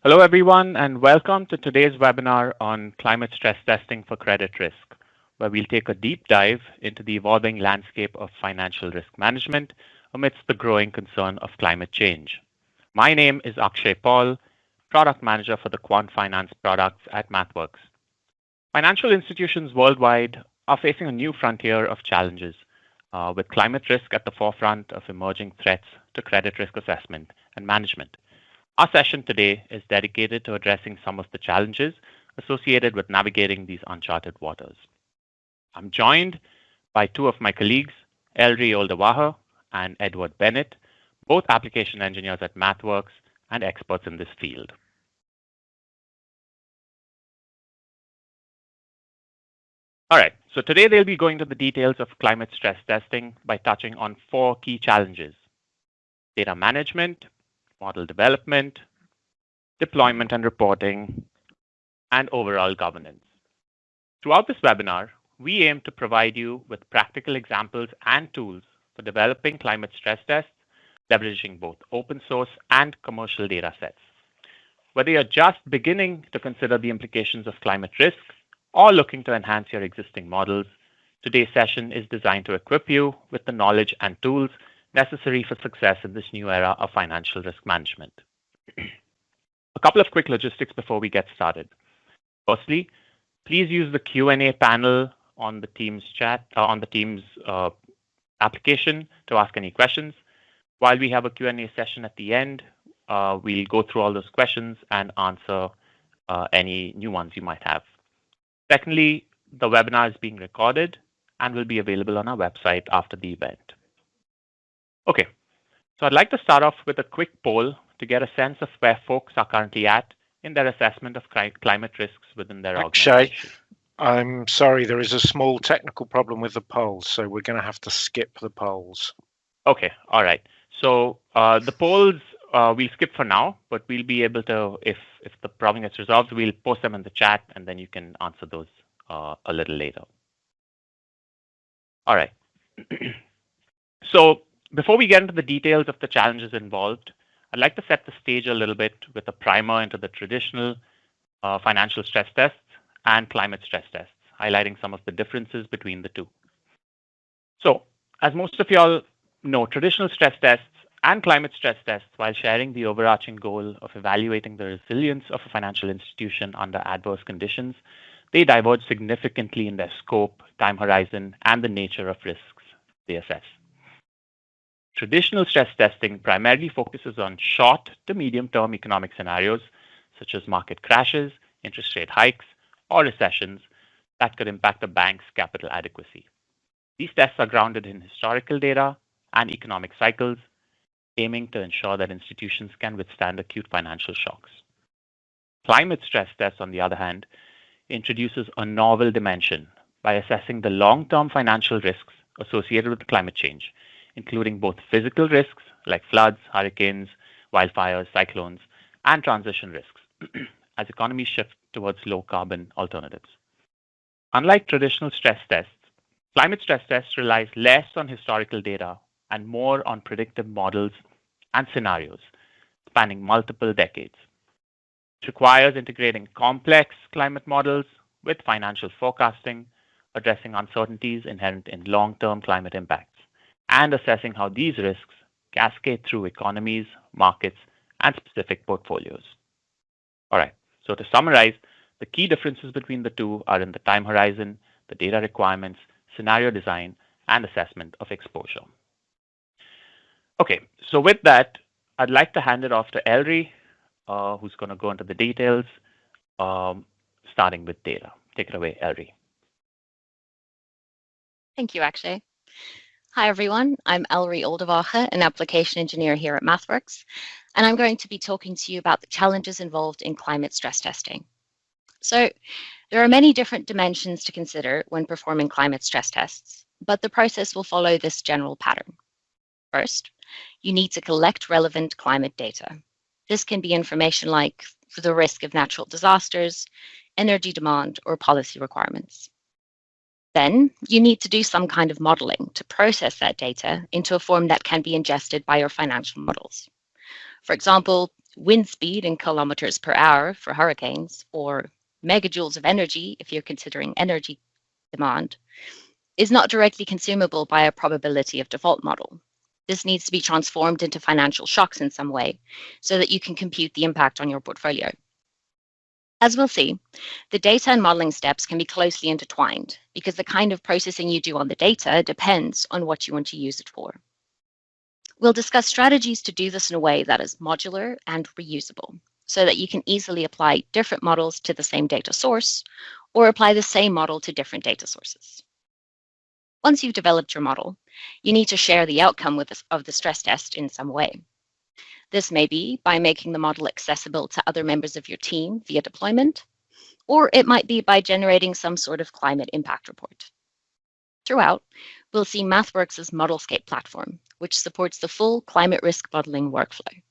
Hello, everyone, and welcome to today's webinar on climate stress testing for credit risk, where we'll take a deep dive into the evolving landscape of financial risk management amidst the growing concern of climate change. My name is Akshay Paul, Product Manager for the Quant Finance products at MathWorks. Financial institutions worldwide are facing a new frontier of challenges, with climate risk at the forefront of emerging threats to credit risk assessment and management. Our session today is dedicated to addressing some of the challenges associated with navigating these uncharted waters. I'm joined by two of my colleagues, Elri Oldewaha and Edward Bennett, both application engineers at MathWorks and experts in this field. All right, so today they'll be going to the details of climate stress testing by touching on four key challenges: data management, model development, deployment and reporting, and overall governance. Throughout this webinar, we aim to provide you with practical examples and tools for developing climate stress tests, leveraging both open source and commercial data sets. Whether you're just beginning to consider the implications of climate risk or looking to enhance your existing models, today's session is designed to equip you with the knowledge and tools necessary for success in this new era of financial risk management. A couple of quick logistics before we get started. Firstly, please use the Q&A panel on the Teams chat, on the Teams application to ask any questions. While we have a Q&A session at the end, we'll go through all those questions and answer any new ones you might have. Secondly, the webinar is being recorded and will be available on our website after the event. Okay, so I'd like to start off with a quick poll to get a sense of where folks are currently at in their assessment of climate risks within their organization. I'm sorry, there is a small technical problem with the polls, so we're going to have to skip the polls. Okay, all right. So the polls we'll skip for now, but we'll be able to, if the problem gets resolved, we'll post them in the chat and then you can answer those a little later. All right. So before we get into the details of the challenges involved, I'd like to set the stage a little bit with a primer into the traditional financial stress tests and climate stress tests, highlighting some of the differences between the two. So, as most of y'all know, traditional stress tests and climate stress tests, while sharing the overarching goal of evaluating the resilience of a financial institution under adverse conditions, they diverge significantly in their scope, time horizon, and the nature of risks they assess. Traditional stress testing primarily focuses on short to medium-term economic scenarios, such as market crashes, interest rate hikes, or recessions that could impact a bank's capital adequacy. These tests are grounded in historical data and economic cycles, aiming to ensure that institutions can withstand acute financial shocks. Climate stress tests, on the other hand, introduces a novel dimension by assessing the long-term financial risks associated with climate change, including both physical risks like floods, hurricanes, wildfires, cyclones, and transition risks as economies shift towards low-carbon alternatives. Unlike traditional stress tests, climate stress tests relies less on historical data and more on predictive models and scenarios spanning multiple decades. It requires integrating complex climate models with financial forecasting, addressing uncertainties inherent in long-term climate impacts, and assessing how these risks cascade through economies, markets, and specific portfolios. All right, so to summarize, the key differences between the two are in the time horizon, the data requirements, scenario design, and assessment of exposure. Okay, so with that, I'd like to hand it off to Elri, who's going to go into the details, starting with data. Take it away, Elri. Thank you, Akshay. Hi, everyone. I'm Elri Oldewaha, an application engineer here at MathWorks, and I'm going to be talking to you about the challenges involved in climate stress testing. So there are many different dimensions to consider when performing climate stress tests, but the process will follow this general pattern. First, you need to collect relevant climate data. This can be information like the risk of natural disasters, energy demand, or policy requirements. Then you need to do some kind of modeling to process that data into a form that can be ingested by your financial models. For example, wind speed in kilometers per hour for hurricanes, or megajoules of energy if you're considering energy demand, is not directly consumable by a probability of default model. This needs to be transformed into financial shocks in some way so that you can compute the impact on your portfolio. As we'll see, the data and modeling steps can be closely intertwined because the kind of processing you do on the data depends on what you want to use it for. We'll discuss strategies to do this in a way that is modular and reusable, so that you can easily apply different models to the same data source or apply the same model to different data sources. Once you've developed your model, you need to share the outcome of the stress test in some way. This may be by making the model accessible to other members of your team via deployment, or it might be by generating some sort of climate impact report. Throughout, we'll see MathWorks' Modelscape platform, which supports the full climate risk modeling workflow.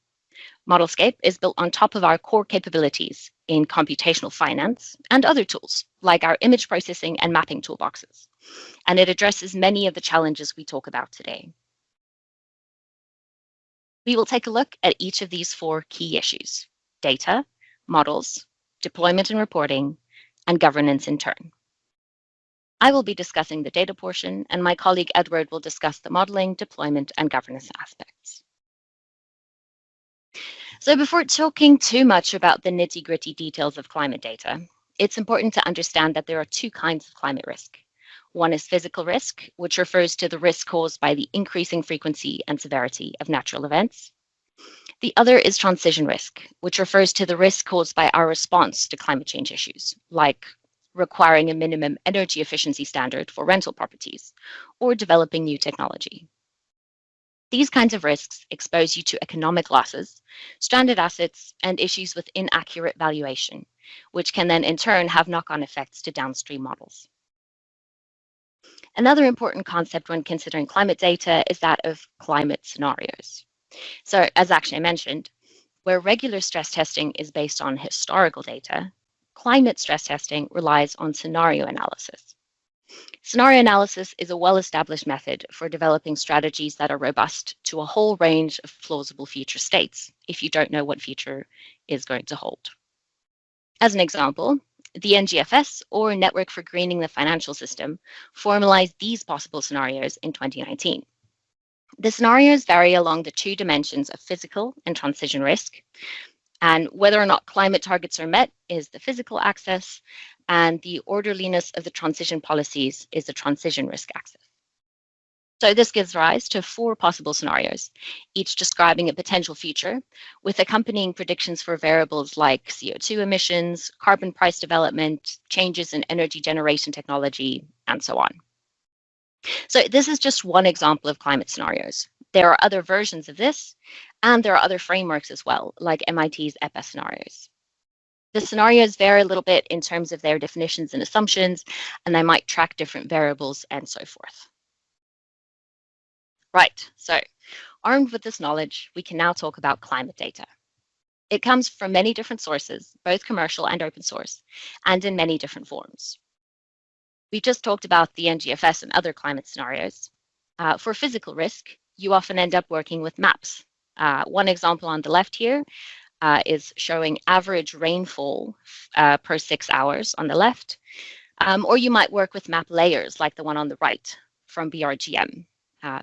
Modelscape is built on top of our core capabilities in computational finance and other tools, like our image processing and mapping toolboxes, and it addresses many of the challenges we talk about today. We will take a look at each of these 4 key issues: data, models, deployment and reporting, and governance in turn. I will be discussing the data portion, and my colleague Edward will discuss the modeling, deployment, and governance aspects. So before talking too much about the nitty-gritty details of climate data, it's important to understand that there are 2 kinds of climate risk. One is physical risk, which refers to the risk caused by the increasing frequency and severity of natural events. The other is transition risk, which refers to the risk caused by our response to climate change issues, like requiring a minimum energy efficiency standard for rental properties or developing new technology. These kinds of risks expose you to economic losses, stranded assets, and issues with inaccurate valuation, which can then in turn have knock-on effects to downstream models. Another important concept when considering climate data is that of climate scenarios. So, as Akshay mentioned, where regular stress testing is based on historical data, climate stress testing relies on scenario analysis. Scenario analysis is a well-established method for developing strategies that are robust to a whole range of plausible future states if you don't know what future is going to hold. As an example, the NGFS, or Network for Greening the Financial System, formalized these possible scenarios in 2019. The scenarios vary along the 2 dimensions of physical and transition risk, and whether or not climate targets are met is the physical axis, and the orderliness of the transition policies is the transition risk axis. So this gives rise to 4 possible scenarios, each describing a potential future, with accompanying predictions for variables like CO2 emissions, carbon price development, changes in energy generation technology, and so on. So this is just one example of climate scenarios. There are other versions of this, and there are other frameworks as well, like MIT's EPA scenarios. The scenarios vary a little bit in terms of their definitions and assumptions, and they might track different variables and so forth. Right, so armed with this knowledge, we can now talk about climate data. It comes from many different sources, both commercial and open source, and in many different forms. We just talked about the NGFS and other climate scenarios. For physical risk, you often end up working with maps. One example on the left here is showing average rainfall per 6 hours on the left, or you might work with map layers like the one on the right from BRGM.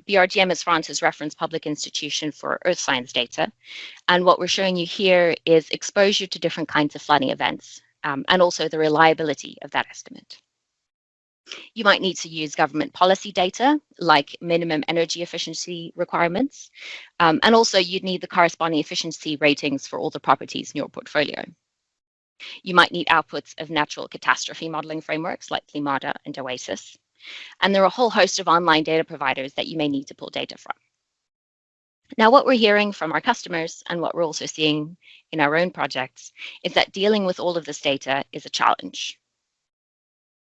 BRGM is France's reference public institution for earth science data, and what we're showing you here is exposure to different kinds of flooding events, and also the reliability of that estimate. You might need to use government policy data, like minimum energy efficiency requirements, and also you'd need the corresponding efficiency ratings for all the properties in your portfolio. You might need outputs of natural catastrophe modeling frameworks like Climata and OASIS, and there are a whole host of online data providers that you may need to pull data from. Now, what we're hearing from our customers and what we're also seeing in our own projects is that dealing with all of this data is a challenge.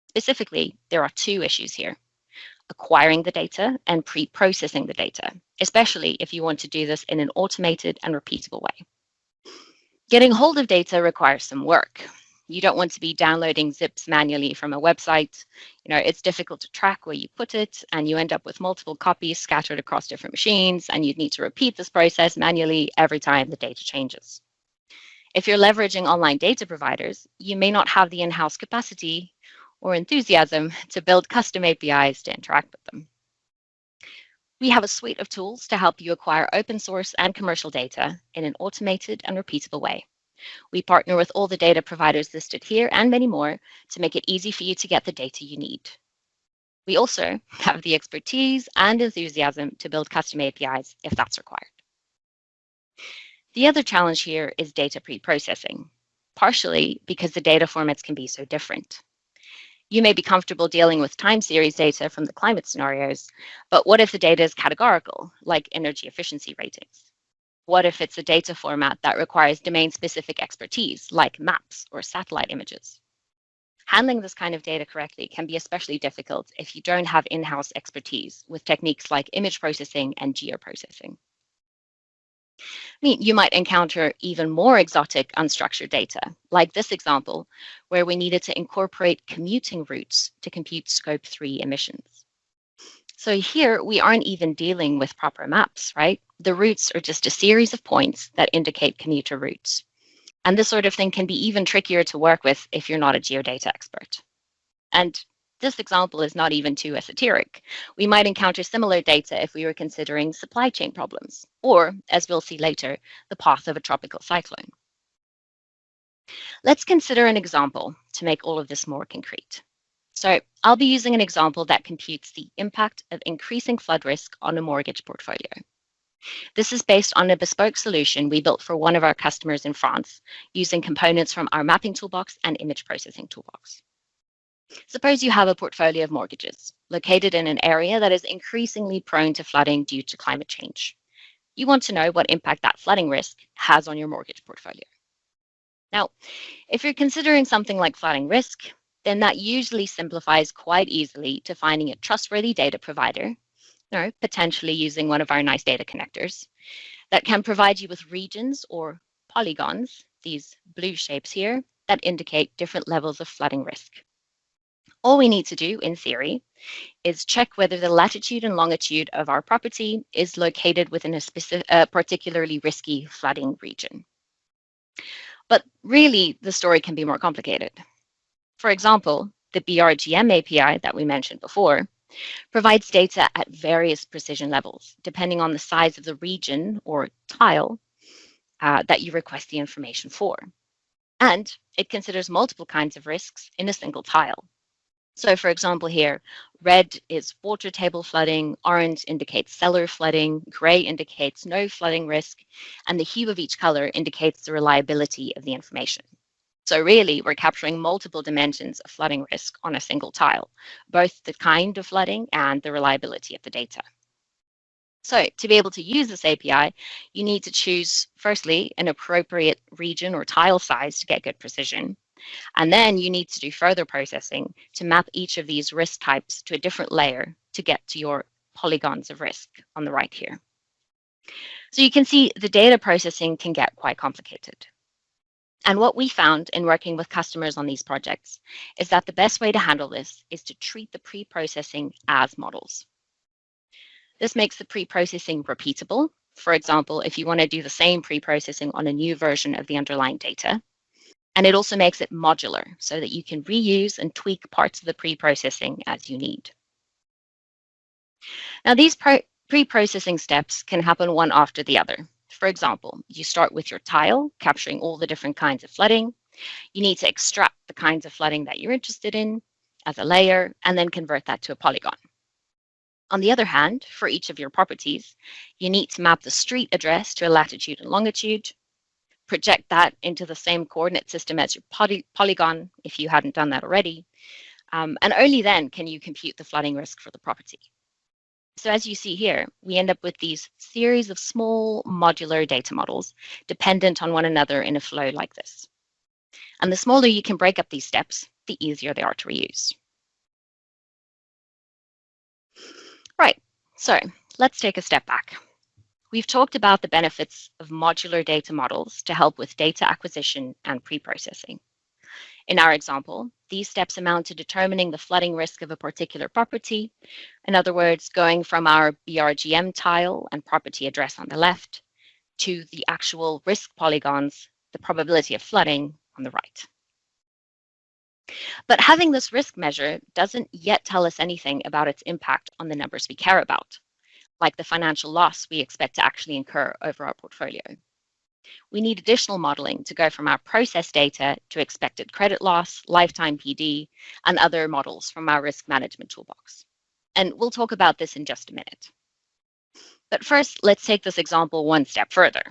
Specifically, there are 2 issues here: acquiring the data and pre-processing the data, especially if you want to do this in an automated and repeatable way. Getting hold of data requires some work. You don't want to be downloading zips manually from a website. It's difficult to track where you put it, and you end up with multiple copies scattered across different machines, and you'd need to repeat this process manually every time the data changes. If you're leveraging online data providers, you may not have the in-house capacity or enthusiasm to build custom APIs to interact with them. We have a suite of tools to help you acquire open source and commercial data in an automated and repeatable way. We partner with all the data providers listed here and many more to make it easy for you to get the data you need. We also have the expertise and enthusiasm to build custom APIs if that's required. The other challenge here is data pre-processing, partially because the data formats can be so different. You may be comfortable dealing with time series data from the climate scenarios, but what if the data is categorical, like energy efficiency ratings? What if it's a data format that requires domain-specific expertise, like maps or satellite images? Handling this kind of data correctly can be especially difficult if you don't have in-house expertise with techniques like image processing and geoprocessing. You might encounter even more exotic unstructured data, like this example, where we needed to incorporate commuting routes to compute Scope 3 emissions. So here, we aren't even dealing with proper maps, right? The routes are just a series of points that indicate commuter routes. And this sort of thing can be even trickier to work with if you're not a geodata expert. And this example is not even too esoteric. We might encounter similar data if we were considering supply chain problems, or, as we'll see later, the path of a tropical cyclone. Let's consider an example to make all of this more concrete. So I'll be using an example that computes the impact of increasing flood risk on a mortgage portfolio. This is based on a bespoke solution we built for one of our customers in France, using components from our mapping toolbox and image processing toolbox. Suppose you have a portfolio of mortgages located in an area that is increasingly prone to flooding due to climate change. You want to know what impact that flooding risk has on your mortgage portfolio. Now, if you're considering something like flooding risk, then that usually simplifies quite easily to finding a trustworthy data provider, potentially using one of our nice data connectors, that can provide you with regions or polygons, these blue shapes here, that indicate different levels of flooding risk. All we need to do, in theory, is check whether the latitude and longitude of our property is located within a particularly risky flooding region. But really, the story can be more complicated. For example, the BRGM API that we mentioned before provides data at various precision levels, depending on the size of the region or tile that you request the information for. And it considers multiple kinds of risks in a single tile. So for example here, red is water table flooding, orange indicates cellar flooding, gray indicates no flooding risk, and the hue of each color indicates the reliability of the information. So really, we're capturing multiple dimensions of flooding risk on a single tile, both the kind of flooding and the reliability of the data. So to be able to use this API, you need to choose, firstly, an appropriate region or tile size to get good precision. And then you need to do further processing to map each of these risk types to a different layer to get to your polygons of risk on the right here. So you can see the data processing can get quite complicated. And what we found in working with customers on these projects is that the best way to handle this is to treat the pre-processing as models. This makes the pre-processing repeatable. For example, if you want to do the same pre-processing on a new version of the underlying data. And it also makes it modular so that you can reuse and tweak parts of the pre-processing as you need. Now, these pre-processing steps can happen one after the other. For example, you start with your tile, capturing all the different kinds of flooding. You need to extract the kinds of flooding that you're interested in as a layer, and then convert that to a polygon. On the other hand, for each of your properties, you need to map the street address to a latitude and longitude, project that into the same coordinate system as your polygon, if you hadn't done that already, and only then can you compute the flooding risk for the property. So as you see here, we end up with these series of small modular data models dependent on one another in a flow like this. And the smaller you can break up these steps, the easier they are to reuse. Right, so let's take a step back. We've talked about the benefits of modular data models to help with data acquisition and pre-processing. In our example, these steps amount to determining the flooding risk of a particular property. In other words, going from our BRGM tile and property address on the left to the actual risk polygons the probability of flooding on the right. But having this risk measure doesn't yet tell us anything about its impact on the numbers we care about, like the financial loss we expect to actually incur over our portfolio. We need additional modeling to go from our process data to expected credit loss, lifetime PD, and other models from our risk management toolbox. And we'll talk about this in just a minute. But first, let's take this example one step further.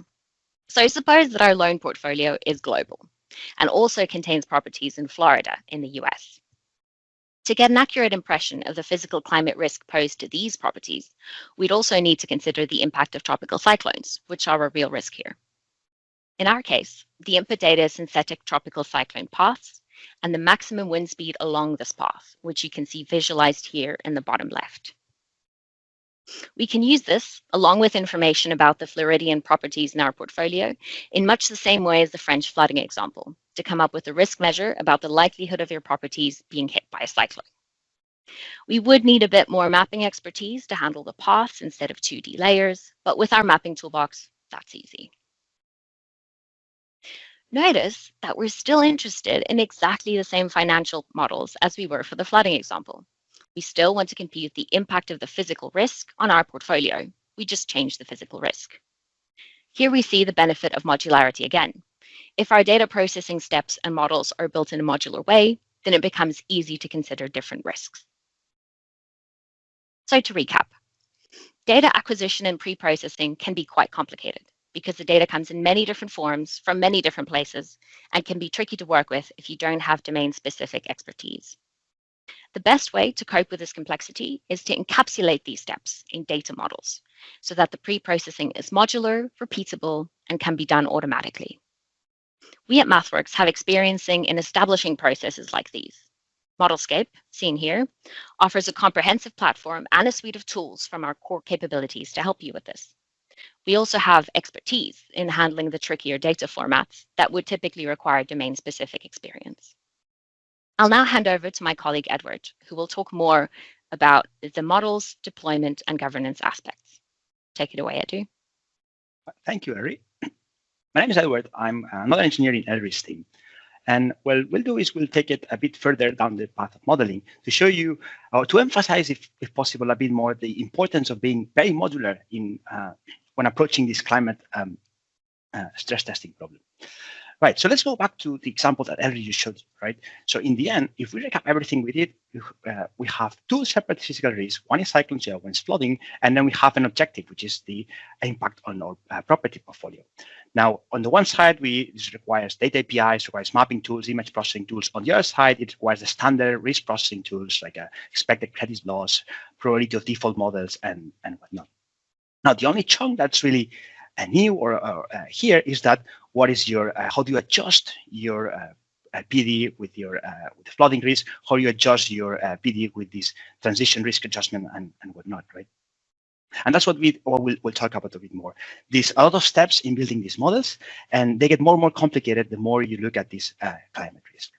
So suppose that our loan portfolio is global and also contains properties in Florida in the US. To get an accurate impression of the physical climate risk posed to these properties, we'd also need to consider the impact of tropical cyclones, which are a real risk here. In our case, the input data is synthetic tropical cyclone paths and the maximum wind speed along this path, which you can see visualized here in the bottom left. We can use this, along with information about the Floridian properties in our portfolio, in much the same way as the French flooding example, to come up with a risk measure about the likelihood of your properties being hit by a cyclone. We would need a bit more mapping expertise to handle the paths instead of 2D layers, but with our mapping toolbox, that's easy. Notice that we're still interested in exactly the same financial models as we were for the flooding example. We still want to compute the impact of the physical risk on our portfolio. We just changed the physical risk. Here we see the benefit of modularity again. If our data processing steps and models are built in a modular way, then it becomes easy to consider different risks. So to recap, data acquisition and pre-processing can be quite complicated because the data comes in many different forms from many different places and can be tricky to work with if you don't have domain-specific expertise. The best way to cope with this complexity is to encapsulate these steps in data models so that the pre-processing is modular, repeatable, and can be done automatically. We at MathWorks have experience in establishing processes like these. Modelscape, seen here, offers a comprehensive platform and a suite of tools from our core capabilities to help you with this. We also have expertise in handling the trickier data formats that would typically require domain-specific experience. I'll now hand over to my colleague Edward, who will talk more about the models, deployment, and governance aspects. Take it away, Edu. Thank you, Elri. My name is Edward. I'm another engineer in Elri's team. And what we'll do is we'll take it a bit further down the path of modeling to show you, to emphasize, if possible, a bit more the importance of being very modular in when approaching this climate stress testing problem. Right, so let's go back to the example that Elri just showed you, right? So in the end, if we recap everything we did, we have two separate physical risks. One is cyclones, the other one is flooding, and then we have an objective, which is the impact on our property portfolio. Now, on the one side, this requires data APIs, requires mapping tools, image processing tools. On the other side, it requires the standard risk processing tools like expected credit loss, probability of default models, and whatnot. Now, the only chunk that's really new or here is that what is your how do you adjust your PD with your with the flooding risk? How do you adjust your PD with this transition risk adjustment and whatnot, right? And that's what we'll talk about a bit more. There's a lot of steps in building these models, and they get more and more complicated the more you look at this climate risk.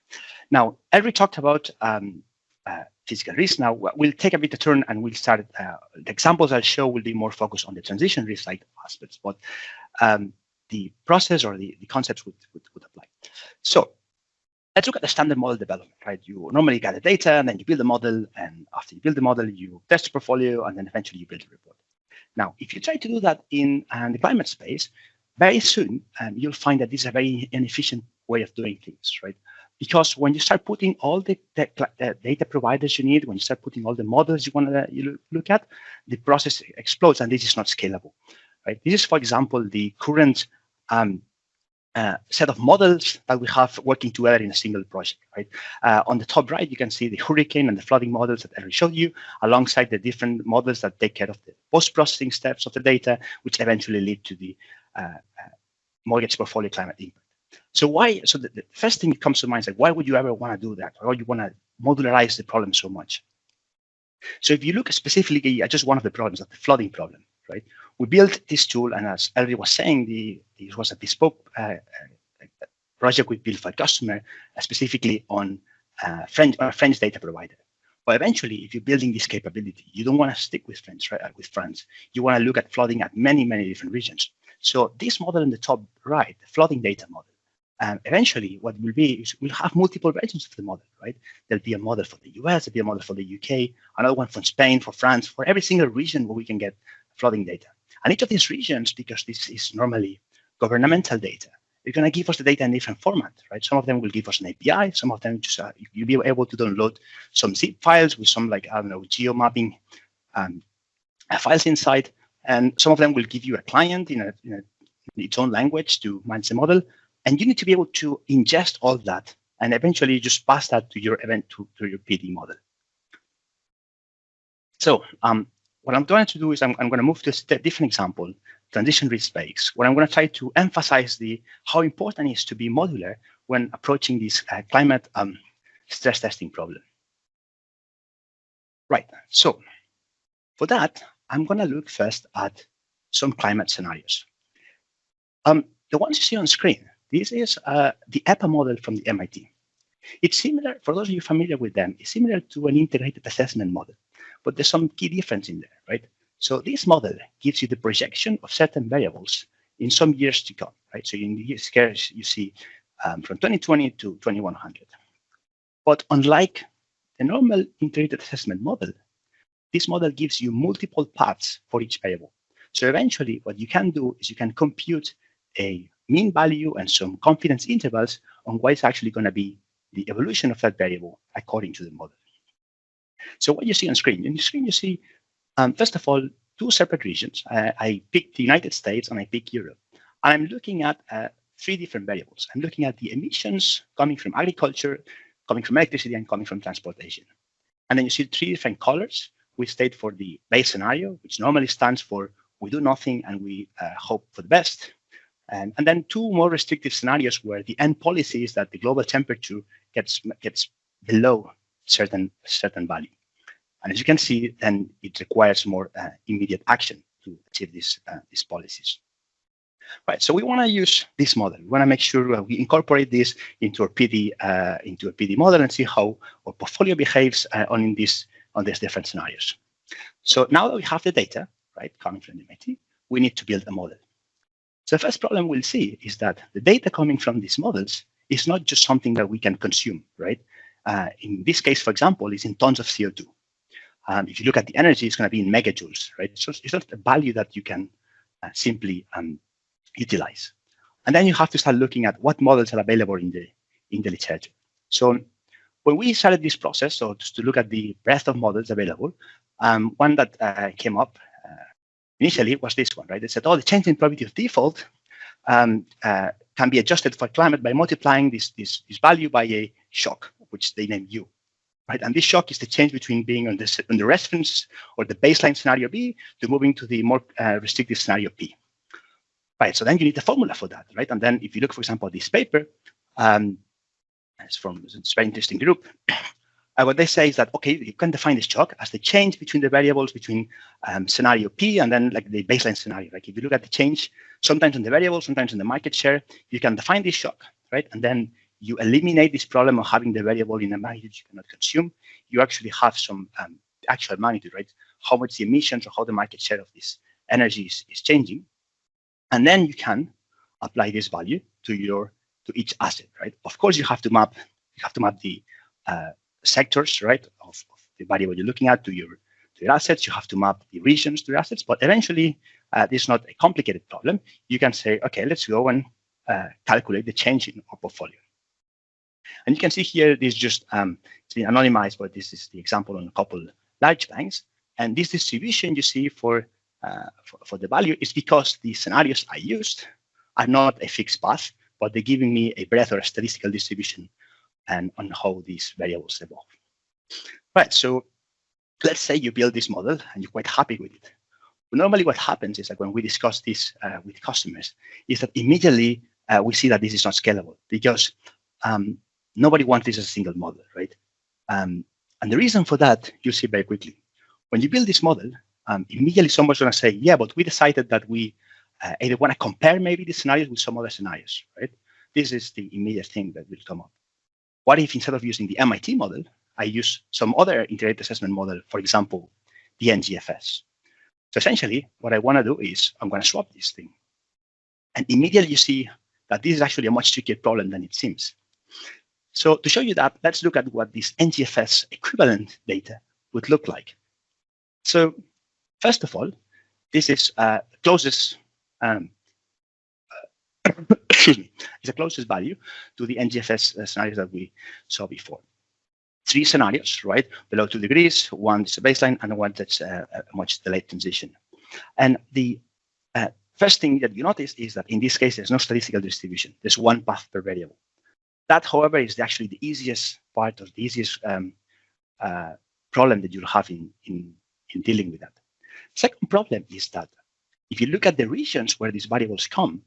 Now, Elri talked about physical risk. Now we'll take a bit of turn and we'll start. The examples I'll show will be more focused on the transition risk side aspects, but the process or the concepts would apply. So let's look at the standard model development, right? You normally get the data and then you build a model, and after you build the model, you test the portfolio, and then eventually you build a report. Now, if you try to do that in the climate space, very soon you'll find that this is a very inefficient way of doing things, right? Because when you start putting all the data providers you need, when you start putting all the models you want to look at, the process explodes, and this is not scalable, right? This is, for example, the current set of models that we have working together in a single project, right? On the top right, you can see the hurricane and the flooding models that I showed you, alongside the different models that take care of the post-processing steps of the data, which eventually lead to the mortgage portfolio climate impact. So why? So the first thing that comes to mind is like, why would you ever want to do that? Why would you want to modularize the problem so much? So if you look specifically at just one of the problems, like the flooding problem, right? We built this tool, and as Elri was saying, this was a bespoke project we built for a customer, specifically on a French data provider. But eventually, if you're building this capability, you don't want to stick with France, right? With France, you want to look at flooding at many, many different regions. So this model in the top right, the flooding data model, eventually what will be is we'll have multiple versions of the model, right? There'll be a model for the US, there'll be a model for the UK, another one from Spain, for France, for every single region where we can get flooding data. And each of these regions, because this is normally governmental data, they're going to give us the data in different format, right? Some of them will give us an API. Some of them just you'll be able to download some zip files with some, like, I don't know, geo-mapping files inside. And some of them will give you a client in its own language to manage the model. And you need to be able to ingest all that and eventually just pass that to your event, to your PD model. So what I'm going to do is I'm going to move to a different example, transition risk space, where I'm going to try to emphasize how important it is to be modular when approaching this climate stress testing problem. Right. So for that, I'm going to look first at some climate scenarios. The ones you see on screen, this is the EPA model from the MIT. It's similar, for those of you familiar with them, it's similar to an integrated assessment model, but there's some key difference in there, right? So this model gives you the projection of certain variables in some years to come, right? So in the years you see from 2020 to 2100. But unlike the normal integrated assessment model, this model gives you multiple paths for each variable. So eventually what you can do is you can compute a mean value and some confidence intervals on what is actually going to be the evolution of that variable according to the model. So what you see on screen, you see, first of all, two separate regions. I picked the United States and I picked Europe. And I'm looking at three different variables. I'm looking at the emissions coming from agriculture, coming from electricity, and coming from transportation. And then you see three different colors. We state for the base scenario, which normally stands for we do nothing and we hope for the best. And then two more restrictive scenarios where the end policy is that the global temperature gets below certain value. And as you can see, then it requires more immediate action to achieve these policies. Right. So we want to use this model. We want to make sure we incorporate this into a PD model and see how our portfolio behaves on these different scenarios. So now that we have the data, right, coming from the MIT, we need to build a model. So the first problem we'll see is that the data coming from these models is not just something that we can consume, right? In this case, for example, it's in tons of CO2. If you look at the energy, it's going to be in megajoules, right? So it's not a value that you can simply utilize. And then you have to start looking at what models are available in the literature. So when we started this process, so just to look at the breadth of models available, one that came up initially was this one, right? They said, oh, the change in probability of default can be adjusted for climate by multiplying this value by a shock, which they name U, right? And this shock is the change between being on the reference or the baseline scenario B to moving to the more restrictive scenario P. Right, so then you need a formula for that, right? And then if you look, for example, at this paper, it's from this very interesting group, what they say is that, okay, you can define this shock as the change between the variables between scenario P and then like the baseline scenario. Like if you look at the change, sometimes in the variable, sometimes in the market share, you can define this shock, right? And then you eliminate this problem of having the variable in a magnitude you cannot consume. You actually have some actual magnitude, right? How much the emissions or how the market share of this energy is changing. And then you can apply this value to each asset, right? Of course, you have to map the sectors, right, of the variable you're looking at to your assets. You have to map the regions to your assets, but eventually, this is not a complicated problem. You can say, okay, let's go and calculate the change in our portfolio. And you can see here, this just it's been anonymized, but this is the example on a couple large banks. And this distribution you see for the value is because the scenarios I used are not a fixed path, but they're giving me a breadth or a statistical distribution and on how these variables evolve. Right, so let's say you build this model and you're quite happy with it. But normally what happens is that when we discuss this with customers is that immediately we see that this is not scalable because nobody wants this as a single model, right? And the reason for that, you'll see very quickly. When you build this model, immediately someone's going to say, yeah, but we decided that we either want to compare maybe the scenarios with some other scenarios, right? This is the immediate thing that will come up. What if instead of using the MIT model, I use some other integrated assessment model, for example, the NGFS? So essentially, what I want to do is I'm going to swap this thing. And immediately you see that this is actually a much trickier problem than it seems. So to show you that, let's look at what this NGFS equivalent data would look like. So first of all, this is closest excuse me, is the closest value to the NGFS scenarios that we saw before. 3 scenarios, right? Below 2 degrees, one is a baseline, and one that's a much delayed transition. And the first thing that you notice is that in this case, there's no statistical distribution. There's one path per variable. That, however, is actually the easiest part, or the easiest problem that you'll have in dealing with that. Second problem is that if you look at the regions where these variables come,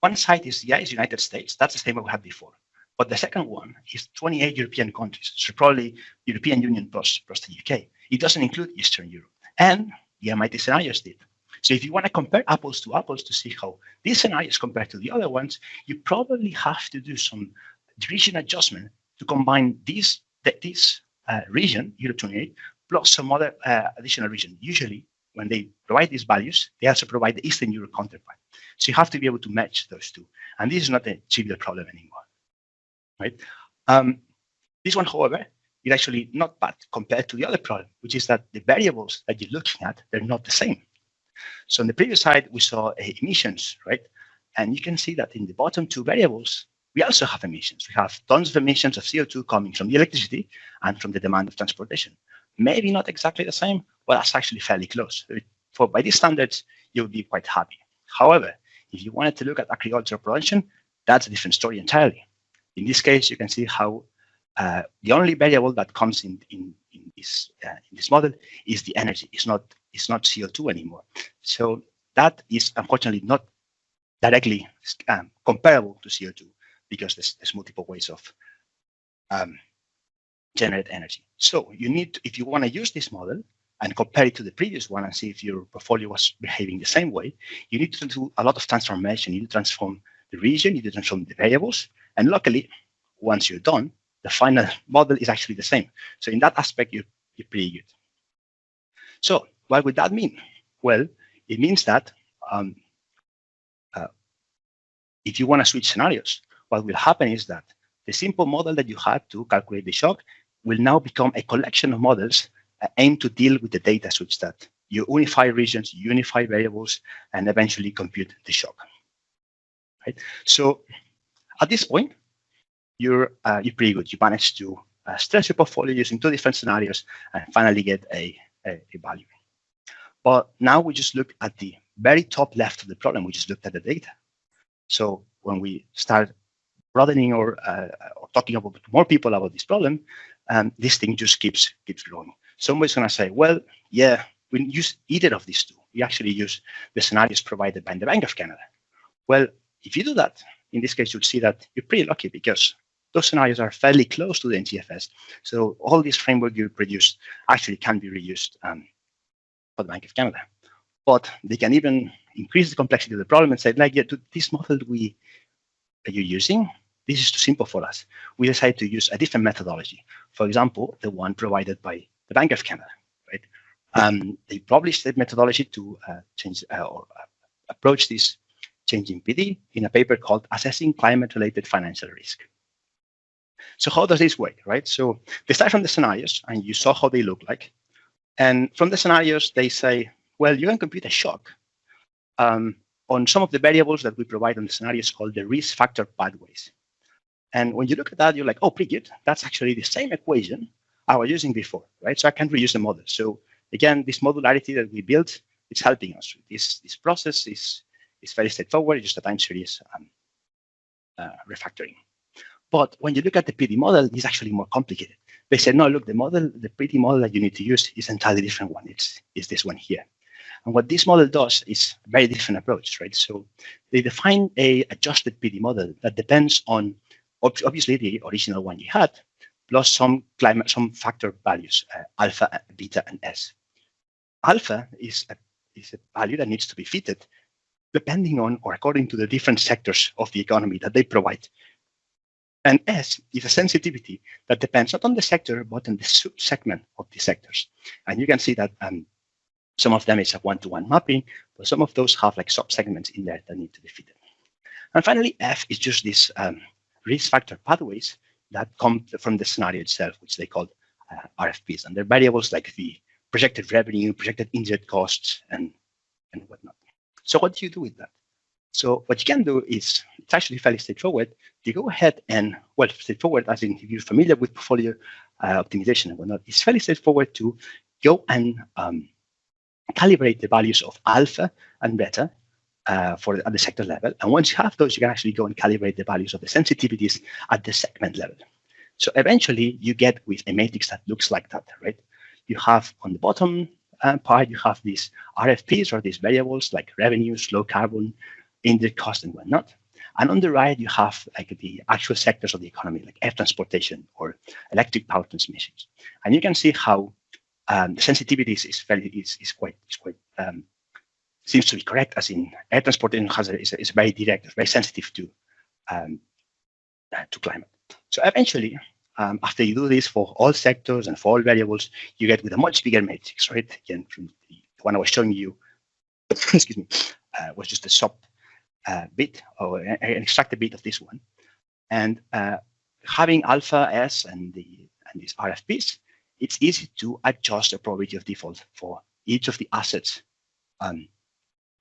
one side is United States. That's the same as we had before. But the second one is 28 European countries, so probably European Union plus the UK. It doesn't include Eastern Europe. And the MIT scenarios did. So if you want to compare apples to apples to see how these scenarios compare to the other ones, you probably have to do some region adjustment to combine this region, Europe 28, plus some other additional region. Usually, when they provide these values, they also provide the Eastern Europe counterpart. So you have to be able to match those two. And this is not a trivial problem anymore. Right? This one, however, is actually not bad compared to the other problem, which is that the variables that you're looking at, they're not the same. So on the previous slide, we saw emissions, right? And you can see that in the bottom 2 variables, we also have emissions. We have tons of emissions of CO2 coming from the electricity and from the demand of transportation. Maybe not exactly the same, but that's actually fairly close. By these standards, you'll be quite happy. However, if you wanted to look at agricultural production, that's a different story entirely. In this case, you can see how the only variable that comes in this model is the energy. It's not CO2 anymore. So that is unfortunately not directly comparable to CO2 because there's multiple ways of generate energy. So you need, if you want to use this model and compare it to the previous one and see if your portfolio was behaving the same way, you need to do a lot of transformation. You need to transform the region, you need to transform the variables. And luckily, once you're done, the final model is actually the same. So in that aspect, you're pretty good. So what would that mean? Well, it means that if you want to switch scenarios, what will happen is that the simple model that you had to calculate the shock will now become a collection of models aimed to deal with the data such that you unify regions, you unify variables, and eventually compute the shock. Right? So at this point, you're pretty good. You managed to stress your portfolio using 2 different scenarios and finally get a value. But now we just look at the very top left of the problem. We just looked at the data. So when we start broadening or talking about more people about this problem, this thing just keeps growing. Somebody's going to say, well, yeah, we use either of these 2. We actually use the scenarios provided by the Bank of Canada. Well, if you do that, in this case, you'd see that you're pretty lucky because those scenarios are fairly close to the NGFS. So all this framework you produced actually can be reused for the Bank of Canada. But they can even increase the complexity of the problem and say, like, yeah, to this model that you're using, this is too simple for us. We decided to use a different methodology. For example, the one provided by the Bank of Canada, right? They published that methodology to change or approach this change in PD in a paper called Assessing Climate-Related Financial Risk. So how does this work, right? So they start from the scenarios, and you saw how they look like. And from the scenarios, they say, well, you can compute a shock on some of the variables that we provide on the scenarios called the risk factor pathways. And when you look at that, you're like, oh, pretty good. That's actually the same equation I was using before, right? So I can reuse the model. So again, this modularity that we built, it's helping us. This process is very straightforward. It's just a time series refactoring. But when you look at the PD model, it's actually more complicated. They said, no, look, the PD model that you need to use is an entirely different one. It's this one here. And what this model does is a very different approach, right? So they define a adjusted PD model that depends on, obviously, the original one you had, plus some factor values, alpha, beta, and S. Alpha is a value that needs to be fitted depending on or according to the different sectors of the economy that they provide. And S is a sensitivity that depends not on the sector, but on the sub-segment of the sectors. And you can see that some of them is a one-to-one mapping, but some of those have like sub-segments in there that need to be fitted. And finally, F is just this risk factor pathways that come from the scenario itself, which they call RFPs. And they're variables like the projected revenue, projected indirect costs, and whatnot. So what do you do with that? So what you can do is, it's actually fairly straightforward. You go ahead and, well, straightforward as in if you're familiar with portfolio optimization and whatnot, it's fairly straightforward to go and calibrate the values of alpha and beta at the sector level. And once you have those, you can actually go and calibrate the values of the sensitivities at the segment level. So eventually you get with a matrix that looks like that, right? You have on the bottom part, you have these RFPs or these variables like revenues, low carbon, indirect cost and whatnot. And on the right, you have like the actual sectors of the economy, like air transportation or electric power transmissions. And you can see how the sensitivities is quite seems to be correct, as in air transportation is very direct, it's very sensitive to climate. So eventually, after you do this for all sectors and for all variables, you get with a much bigger matrix, right? Again, from the one I was showing you, excuse me, was just a sub bit or an extracted bit of this one. And having alpha, S, and these RFPs, it's easy to adjust the probability of default for each of the assets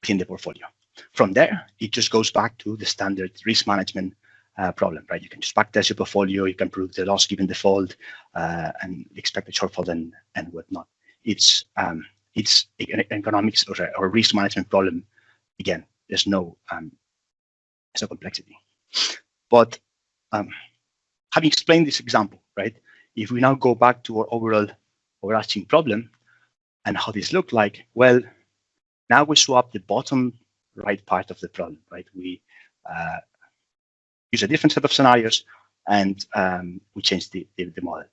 within the portfolio. From there, it just goes back to the standard risk management problem, right? You can just backtest your portfolio, you can prove the loss given default and expect the shortfall and whatnot. It's an economics or a risk management problem. Again, there's no complexity. But having explained this example, right? If we now go back to our overarching problem and how this looked like, well, now we swap the bottom right part of the problem, right? We use a different set of scenarios and we change the model.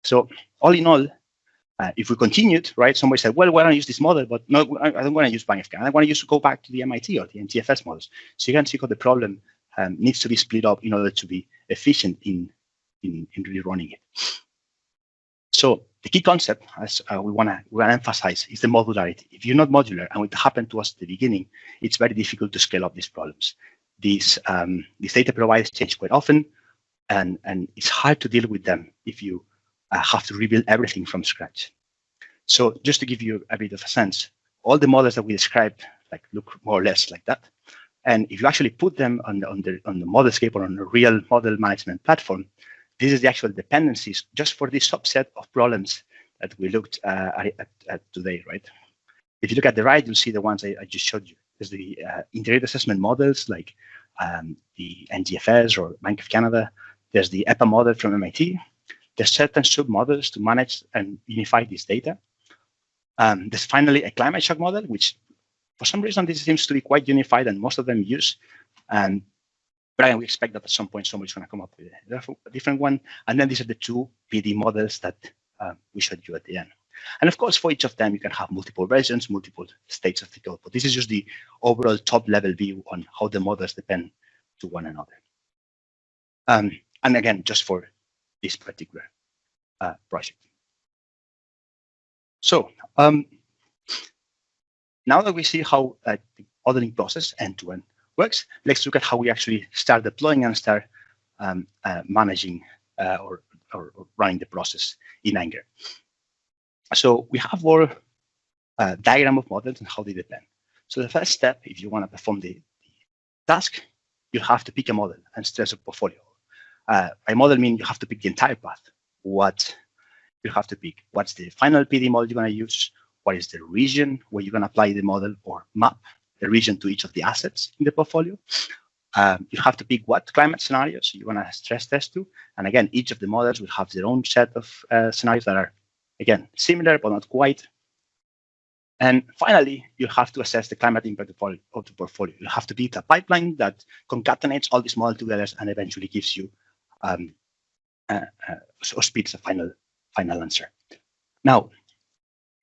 So all in all, if we continued, right, somebody said, well, why don't I use this model? But no, I don't want to use Bank of Canada. I want to go back to the MIT or the NTFS models. So you can see how the problem needs to be split up in order to be efficient in rerunning it. So the key concept, as we want to emphasize, is the modularity. If you're not modular, and it happened to us at the beginning, it's very difficult to scale up these problems. These data providers change quite often, and it's hard to deal with them if you have to rebuild everything from scratch. So just to give you a bit of a sense, all the models that we described look more or less like that. And if you actually put them on the Modelscape or on a real model management platform, this is the actual dependencies just for this subset of problems that we looked at today, right? If you look at the right, you'll see the ones I just showed you. There's the integrated assessment models like the NGFS or Bank of Canada. There's the EPA model from MIT. There's certain sub-models to manage and unify this data. There's finally a climate shock model, which for some reason this seems to be quite unified and most of them use. But we expect that at some point somebody's going to come up with a different one. And then these are the two PD models that we showed you at the end. And of course, for each of them, you can have multiple versions, multiple states of the code. But this is just the overall top-level view on how the models depend to one another. And again, just for this particular project. So now that we see how the modeling process end-to-end works, let's look at how we actually start deploying and start managing or running the process in Anger. So we have our diagram of models and how they depend. So the first step, if you want to perform the task, you have to pick a model and stress a portfolio. By model mean you have to pick the entire path. What you have to pick, what's the final PD model you're going to use, what is the region where you're going to apply the model or map the region to each of the assets in the portfolio. You have to pick what climate scenarios you want to stress test to. And again, each of the models will have their own set of scenarios that are, again, similar, but not quite. And finally, you have to assess the climate impact of the portfolio. You have to build a pipeline that concatenates all these models together and eventually gives you or speeds a final answer. Now,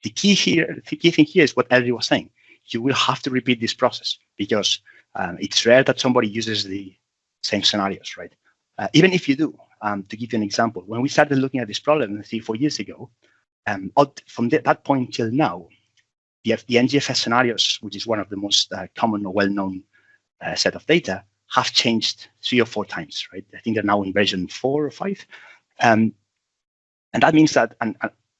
the key thing here is what Elri was saying. You will have to repeat this process because it's rare that somebody uses the same scenarios, right? Even if you do, to give you an example, when we started looking at this problem 3-4 years ago, from that point till now, the NGFS scenarios, which is one of the most common or well-known set of data, have changed 3 or 4 times, right? I think they're now in version 4 or 5. And that means that, and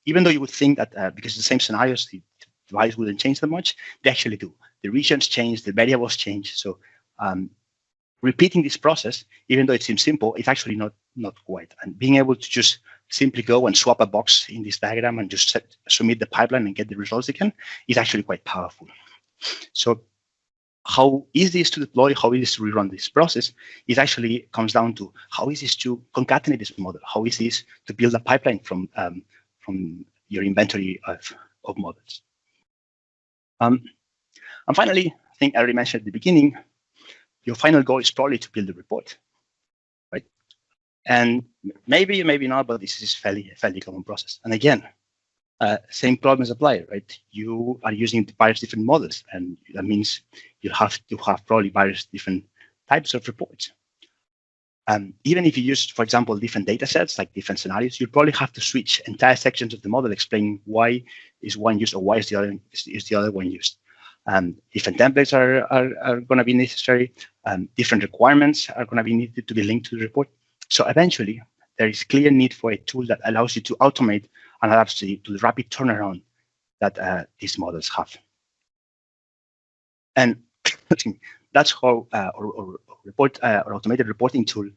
even though you would think that because the same scenarios, the values wouldn't change that much, they actually do. The regions change, the variables change. So repeating this process, even though it seems simple, it's actually not quite. And being able to just simply go and swap a box in this diagram and just submit the pipeline and get the results again is actually quite powerful. So how easy it is to deploy, how easy it is to rerun this process, it actually comes down to how easy it is to concatenate this model, how easy it is to build a pipeline from your inventory of models. And finally, I think I already mentioned at the beginning, your final goal is probably to build a report, right? And maybe not, but this is a fairly common process. And again, same problems apply, right? You are using various different models, and that means you have to have probably various different types of reports. Even if you use, for example, different data sets, like different scenarios, you probably have to switch entire sections of the model explaining why is one used or why is the other one used. Different templates are going to be necessary. Different requirements are going to be needed to be linked to the report. So eventually, there is clear need for a tool that allows you to automate and adapt to the rapid turnaround that these models have. And that's how our automated reporting tool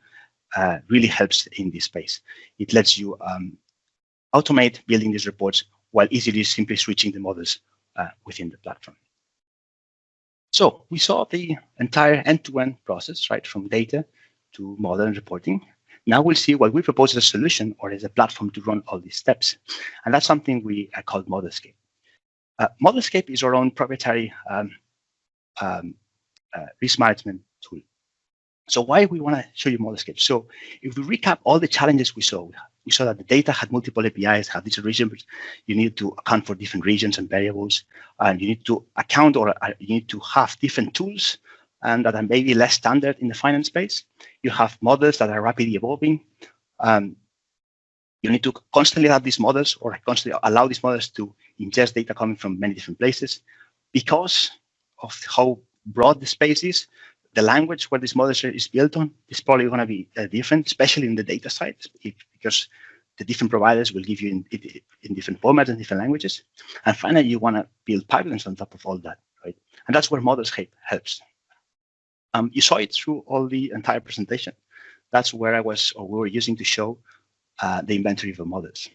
really helps in this space. It lets you automate building these reports while easily simply switching the models within the platform. So we saw the entire end-to-end process, right, from data to model and reporting. Now we'll see what we propose as a solution or as a platform to run all these steps. And that's something we call Modelscape. Modelscape is our own proprietary risk management tool. So why we want to show you Modelscape? So if we recap all the challenges we saw that the data had multiple APIs, had different regions. You need to account for different regions and variables, and you need to account or you need to have different tools and that are maybe less standard in the finance space. You have models that are rapidly evolving. You need to constantly have these models or constantly allow these models to ingest data coming from many different places. Because of how broad the space is, the language where this model is built on is probably going to be different, especially in the data side, because the different providers will give you in different formats and different languages. And finally, you want to build pipelines on top of all that, right? And that's where Modelscape helps. You saw it through all the entire presentation. That's where we were using to show the inventory of the models.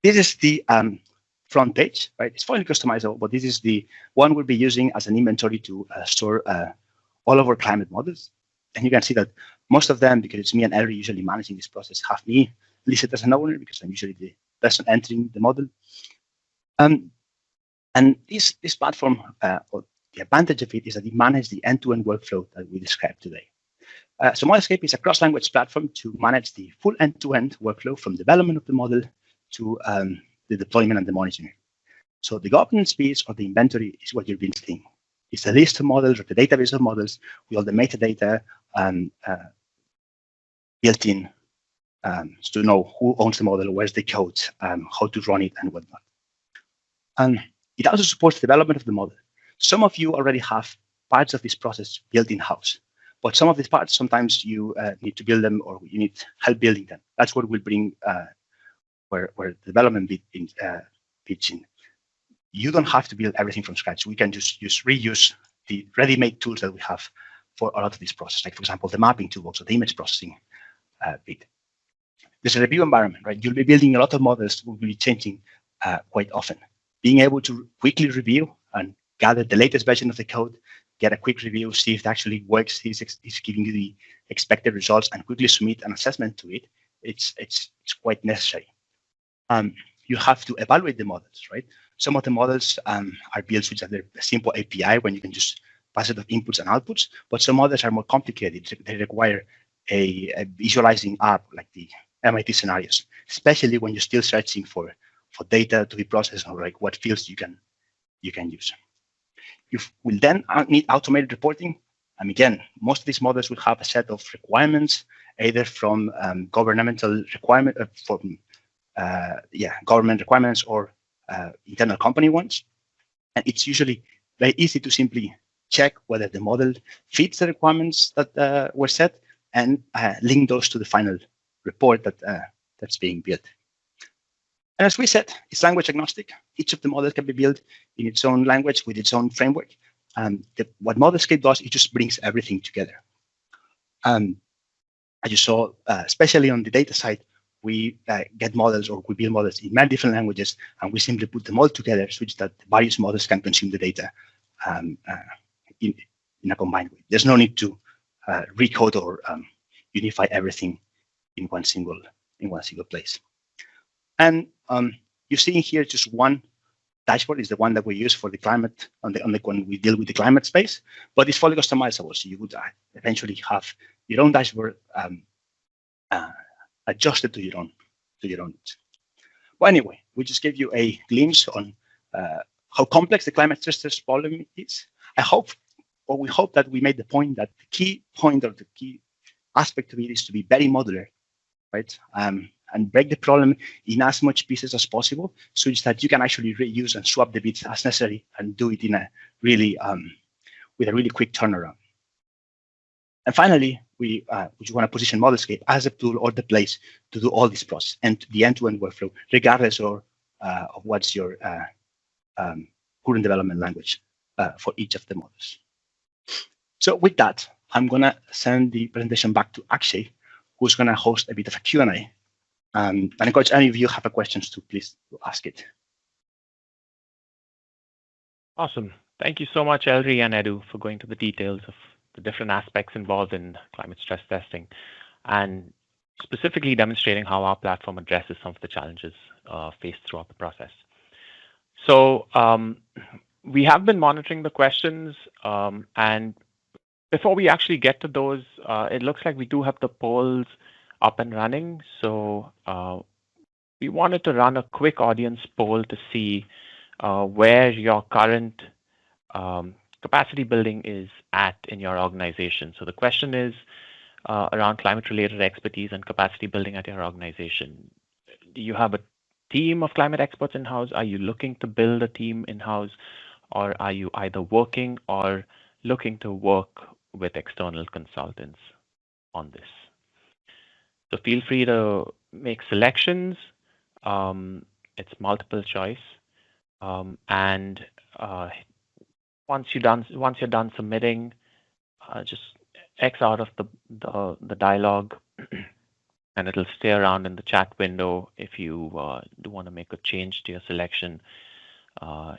This is the front page, right? It's fully customizable, but this is the one we'll be using as an inventory to store all of our climate models. And you can see that most of them, because it's me and Elry usually managing this process, have me listed as an owner because I'm usually the person entering the model. And this platform, or the advantage of it is that it manages the end-to-end workflow that we described today. So Modelscape is a cross-language platform to manage the full end-to-end workflow from development of the model to the deployment and the monitoring. So the governance piece or the inventory is what you're building. It's a list of models or the database of models with all the metadata built in to know who owns the model, where's the code, how to run it, and whatnot. And it also supports the development of the model. Some of you already have parts of this process built in-house, but some of these parts, sometimes you need to build them or you need help building them. That's what we'll bring where the development fits in. You don't have to build everything from scratch. We can just reuse the ready-made tools that we have for a lot of this process, like, for example, the mapping toolbox or the image processing bit. There's a review environment, right? You'll be building a lot of models that will be changing quite often. Being able to quickly review and gather the latest version of the code, get a quick review, see if it actually works, is giving you the expected results, and quickly submit an assessment to it. It's quite necessary. You have to evaluate the models, right? Some of the models are built with a simple API when you can just pass it of inputs and outputs, but some others are more complicated. They require a visualizing app like the MIT scenarios, especially when you're still searching for data to be processed or like what fields you can use. You will then need automated reporting. And again, most of these models will have a set of requirements, either from governmental requirement, government requirements or internal company ones. And it's usually very easy to simply check whether the model fits the requirements that were set, and link those to the final report that's being built. And as we said, it's language agnostic. Each of the models can be built in its own language with its own framework. What Modelscape does, it just brings everything together. As you saw, especially on the data side, we get models, or we build models in many different languages, and we simply put them all together such that the various models can consume the data in a combined way. There's no need to recode or unify everything in one single place. And you're seeing here just one dashboard is the one that we use for the climate when we deal with the climate space, but it's fully customizable. So you would eventually have your own dashboard adjusted to your own needs. Well, anyway, we just gave you a glimpse on how complex the climate stress test problem is. We hope that we made the point that the key point, or the key aspect of it, is to be very modular, right? And break the problem in as much pieces as possible, so that you can actually reuse and swap the bits as necessary, and do it in a really with a really quick turnaround. And finally, we want to position Modelscape as a tool or the place to do all this process and the end-to-end workflow, regardless of what's your current development language for each of the models. So with that, I'm going to send the presentation back to Akshay, who's going to host a bit of a Q&A. And I encourage any of you have a questions to please ask it. Awesome. Thank you so much, Elri and Edu, for going to the details of the different aspects involved in climate stress testing, and specifically demonstrating how our platform addresses some of the challenges faced throughout the process. So we have been monitoring the questions, and before we actually get to those, it looks like we do have the polls up and running. So we wanted to run a quick audience poll to see where your current capacity building is at in your organization. So the question is around climate-related expertise and capacity building at your organization. Do you have a team of climate experts in-house? Are you looking to build a team in-house? Or are you either working or looking to work with external consultants on this? So feel free to make selections. It's multiple choice. And once you're done submitting, just X out of the dialogue, and it'll stay around in the chat window. If you do want to make a change to your selection,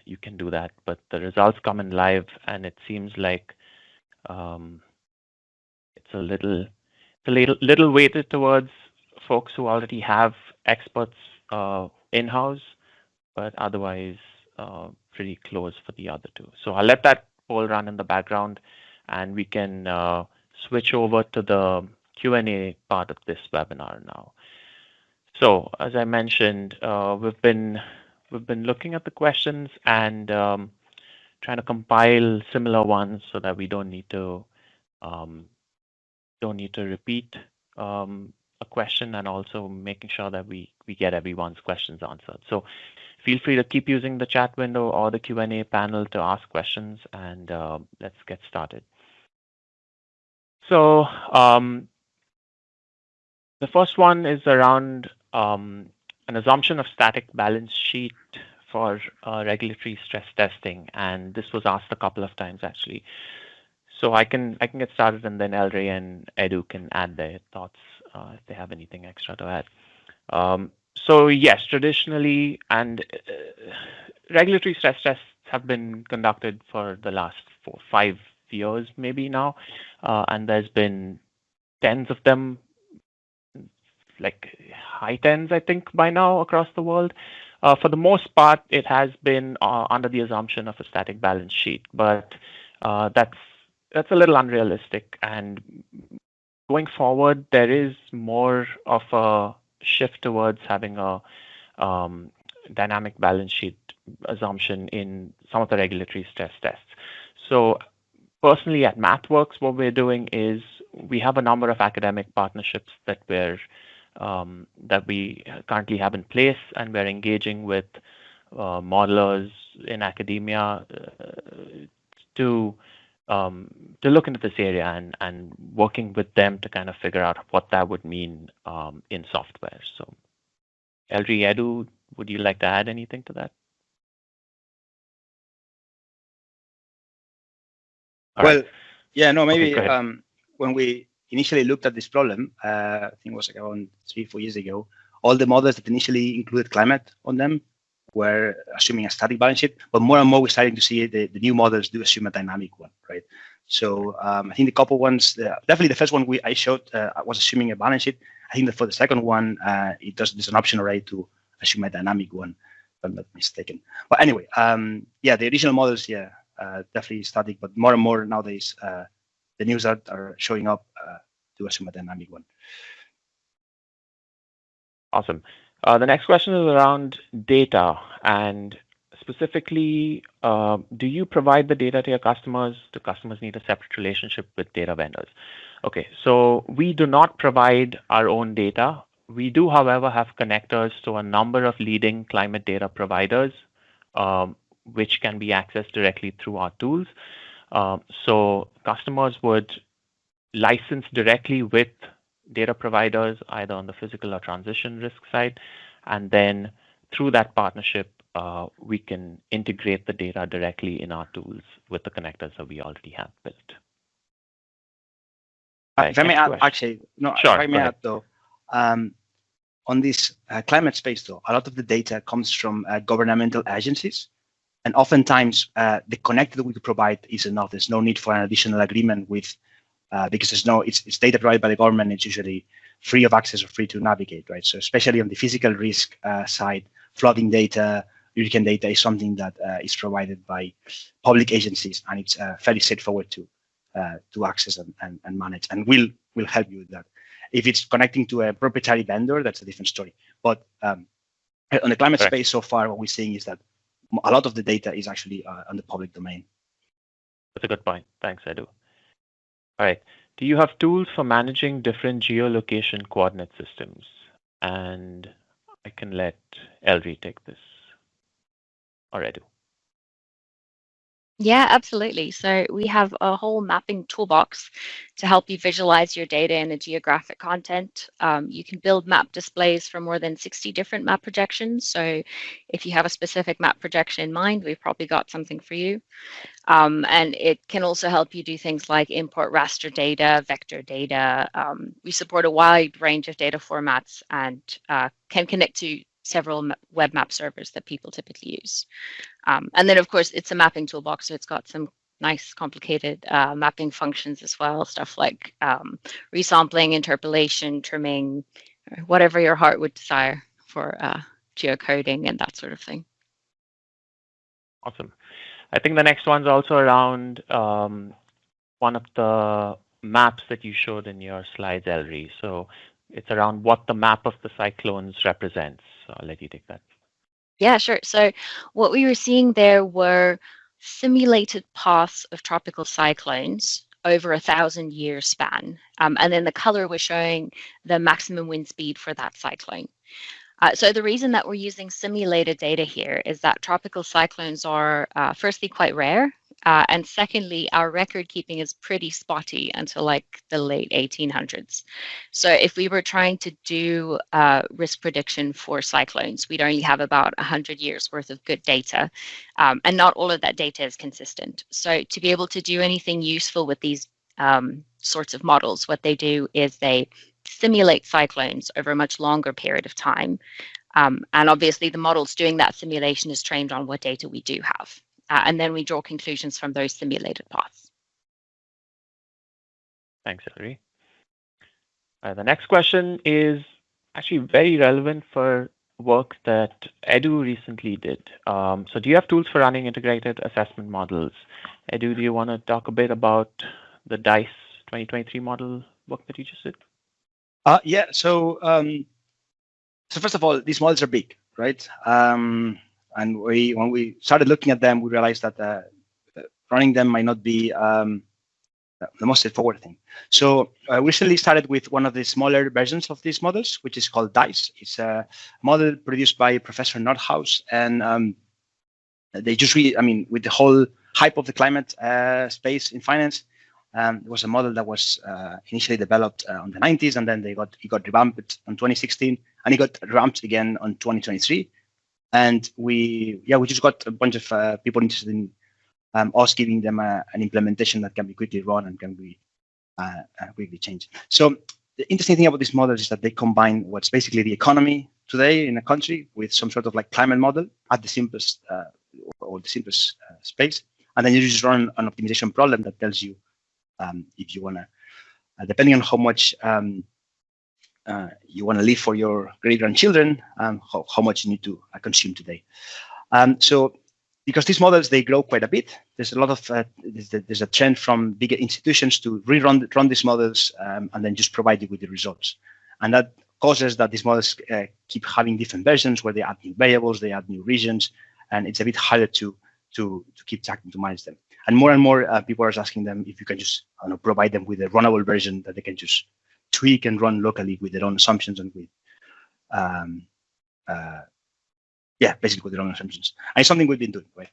you can do that. But the results come in live, and it seems like it's a little weighted towards folks who already have experts in-house, but otherwise pretty close for the other two. So I'll let that poll run in the background, and we can switch over to the Q&A part of this webinar now. So as I mentioned, we've been looking at the questions and trying to compile similar ones so that we don't need to repeat a question, and also making sure that we get everyone's questions answered. So feel free to keep using the chat window or the Q&A panel to ask questions, and let's get started. So the first one is around an assumption of static balance sheet for regulatory stress testing, and this was asked a couple of times actually. So I can get started, and then Elri and Edu can add their thoughts if they have anything extra to add. So yes, traditionally, and regulatory stress tests have been conducted for the last 4-5 years maybe now, and there's been tens of them, like high tens, I think, by now across the world. For the most part, it has been under the assumption of a static balance sheet, but that's a little unrealistic. And going forward, there is more of a shift towards having a dynamic balance sheet assumption in some of the regulatory stress tests. So personally at MathWorks, what we're doing is we have a number of academic partnerships that we currently have in place, and we're engaging with modelers in academia to to look into this area and working with them to kind of figure out what that would mean in software. So, Elri, Edu, would you like to add anything to that? Yeah, no, maybe Okay, when we initially looked at this problem, I think it was like around 3-4 years ago, all the models that initially included climate on them were assuming a static balance sheet, but more and more we're starting to see the new models do assume a dynamic one, right? So I think the couple ones, definitely the first one I showed was assuming a balance sheet. I think that for the second one, there's an option already to assume a dynamic one, if I'm not mistaken. But anyway, yeah, the original models, yeah, definitely static, but more and more nowadays, the news are showing up to assume a dynamic one. awesome. The next question is around data, and specifically, do you provide the data to your customers? Do customers need a separate relationship with data vendors? Okay, so we do not provide our own data. We do, however, have connectors to a number of leading climate data providers, which can be accessed directly through our tools. So customers would license directly with data providers, either on the physical or transition risk side. And then through that partnership, we can integrate the data directly in our tools with the connectors that we already have built. If I may add, actually, no, sure, if I may add though, on this climate space though, a lot of the data comes from governmental agencies. And oftentimes, the connector that we could provide is enough. There's no need for an additional agreement with, because it's data provided by the government. It's usually free of access or free to navigate, right? So especially on the physical risk side, flooding data, hurricane data is something that is provided by public agencies, and it's fairly straightforward to access and manage. And we'll help you with that. If it's connecting to a proprietary vendor, that's a different story. But on the climate space so far, what we're seeing is that a lot of the data is actually on the public domain. That's a good point. Thanks, Edu. All right. Do you have tools for managing different geolocation coordinate systems? And I can let Elri take this, or Edu. Yeah, absolutely. So we have a whole mapping toolbox to help you visualize your data in a geographic content. You can build map displays for more than 60 different map projections. So if you have a specific map projection in mind, we've probably got something for you. And it can also help you do things like import raster data, vector data. We support a wide range of data formats and can connect to several web map servers that people typically use. And then, of course, it's a mapping toolbox, so it's got some nice, complicated mapping functions as well, stuff like resampling, interpolation, trimming, whatever your heart would desire for geocoding and that sort of thing. Awesome. I think the next one's also around one of the maps that you showed in your slides, Elri. So it's around what the map of the cyclones represents. So I'll let you take that. Yeah, sure. So what we were seeing there were simulated paths of tropical cyclones over a 1,000-year span. And then the color was showing the maximum wind speed for that cyclone. So the reason that we're using simulated data here is that tropical cyclones are firstly quite rare. And secondly, our record keeping is pretty spotty until like the late 1800s. So if we were trying to do risk prediction for cyclones, we'd only have about 100 years worth of good data. And not all of that data is consistent. So to be able to do anything useful with these sorts of models, what they do is they simulate cyclones over a much longer period of time. And obviously the models doing that simulation is trained on what data we do have. And then we draw conclusions from those simulated paths. Thanks, Elri. The next question is actually very relevant for work that Edu recently did. So do you have tools for running integrated assessment models? Edu, do you want to talk a bit about the DICE 2023 model work that you just did? Yeah, so first of all, these models are big, right? And when we started looking at them, we realized that running them might not be the most straightforward thing. So we recently started with one of the smaller versions of these models, which is called DICE. It's a model produced by Professor Nordhaus, and they just really, I mean, with the whole hype of the climate space in finance. It was a model that was initially developed on the 90s, and then it got revamped in 2016, and it got revamped again on 2023. And we just got a bunch of people interested in us giving them an implementation that can be quickly run and can be quickly changed. So the interesting thing about these models is that they combine what's basically the economy today in a country with some sort of like climate model at the simplest space, and then you just run an optimization problem that tells you if you want to, depending on how much you want to leave for your great-grandchildren, how much you need to consume today. So because these models, they grow quite a bit, there's a lot of, there's a trend from bigger institutions to run these models and then just provide you with the results. And that causes that these models keep having different versions where they add new variables, they add new regions, and it's a bit harder to keep tracking, to manage them. And more people are asking them if you can just provide them with a runnable version that they can just tweak and run locally with their own assumptions and with, basically with their own assumptions. And it's something we've been doing, right?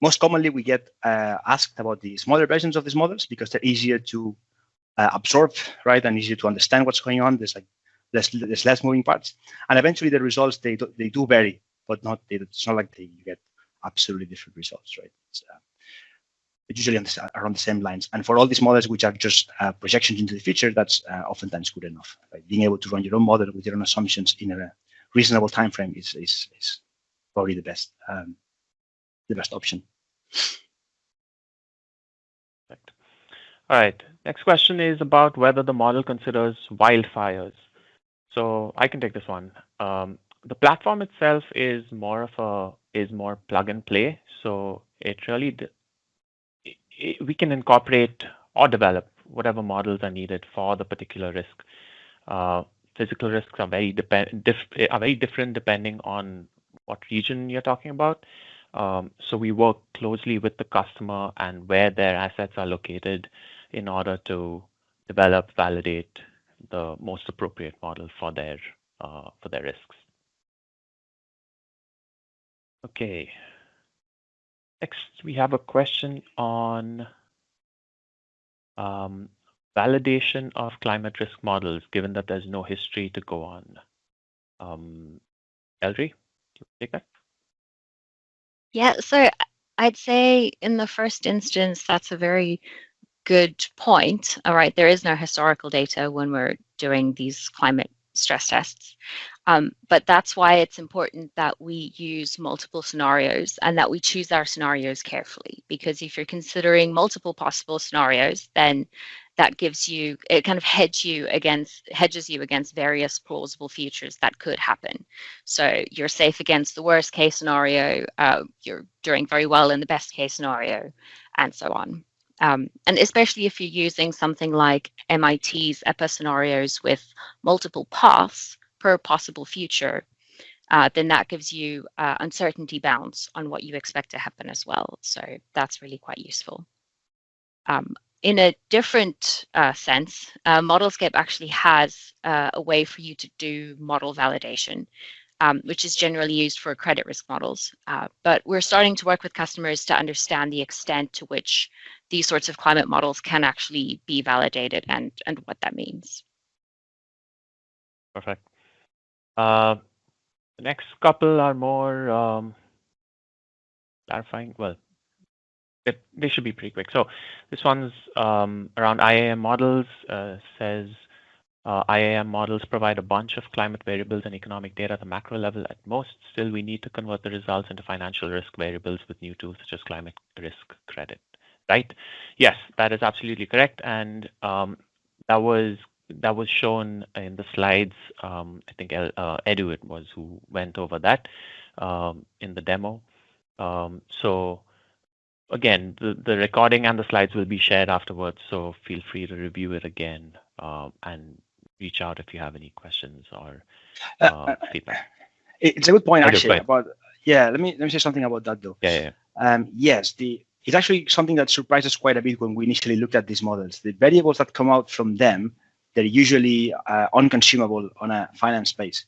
Most commonly, we get asked about the smaller versions of these models because they're easier to absorb, right, and easier to understand what's going on. There's less moving parts, and eventually the results they do vary, but it's not like you get absolutely different results, right? It's usually around the same lines. And for all these models, which are just projections into the future, that's oftentimes good enough. Right? Being able to run your own model with your own assumptions in a reasonable time frame is probably the best option. Perfect. All right. Next question is about whether the model considers wildfires. So I can take this one. The platform itself is more plug and play. So it really we can incorporate or develop whatever models are needed for the particular risk. Physical risks are very different depending on what region you're talking about. So we work closely with the customer and where their assets are located in order to develop, validate the most appropriate model for their risks. Okay. Next, we have a question on validation of climate risk models, given that there's no history to go on. Elri, do you take that? Yeah, so I'd say in the first instance, that's a very good point. All right, there is no historical data when we're doing these climate stress tests. But that's why it's important that we use multiple scenarios and that we choose our scenarios carefully, because if you're considering multiple possible scenarios, then that gives you, it kind of hedges you against various plausible futures that could happen. So you're safe against the worst case scenario, you're doing very well in the best case scenario, and so on. And especially if you're using something like MIT's EPA scenarios with multiple paths per possible future, then that gives you uncertainty bounds on what you expect to happen as well. So that's really quite useful. In a different sense, Modelscape actually has a way for you to do model validation, which is generally used for credit risk models. But we're starting to work with customers to understand the extent to which these sorts of climate models can actually be validated and what that means. Perfect. The next couple are more clarifying. Well, they should be pretty quick. So this one's around IAM models. Says IAM models provide a bunch of climate variables and economic data at the macro level at most. Still, we need to convert the results into financial risk variables with new tools such as climate risk credit. Right? Yes, that is absolutely correct. And that was shown in the slides. I think Edu it was who went over that in the demo. So again, the recording and the slides will be shared afterwards. So feel free to review it again and reach out if you have any questions or feedback. It's a good point, actually. Let me say something about that, though. Yes, it's actually something that surprised us quite a bit when we initially looked at these models. The variables that come out from them, they're usually unconsumable on a finance space.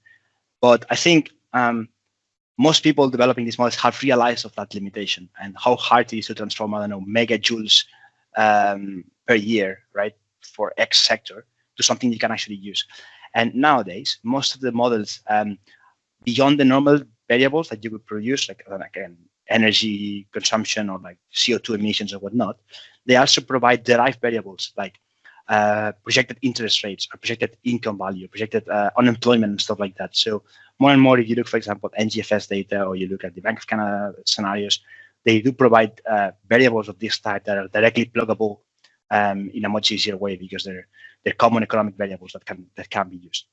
But I think most people developing these models have realized of that limitation and how hard it is to transform, I don't know, megajoules per year, right, for X sector to something you can actually use. And nowadays, most of the models, beyond the normal variables that you would produce, like energy consumption or like CO2 emissions or whatnot, they also provide derived variables like projected interest rates or projected income value, projected unemployment and stuff like that. So more and more, if you look, for example, NGFS data or you look at the Bank of Canada scenarios, they do provide variables of this type that are directly pluggable in a much easier way because they're common economic variables that can be used.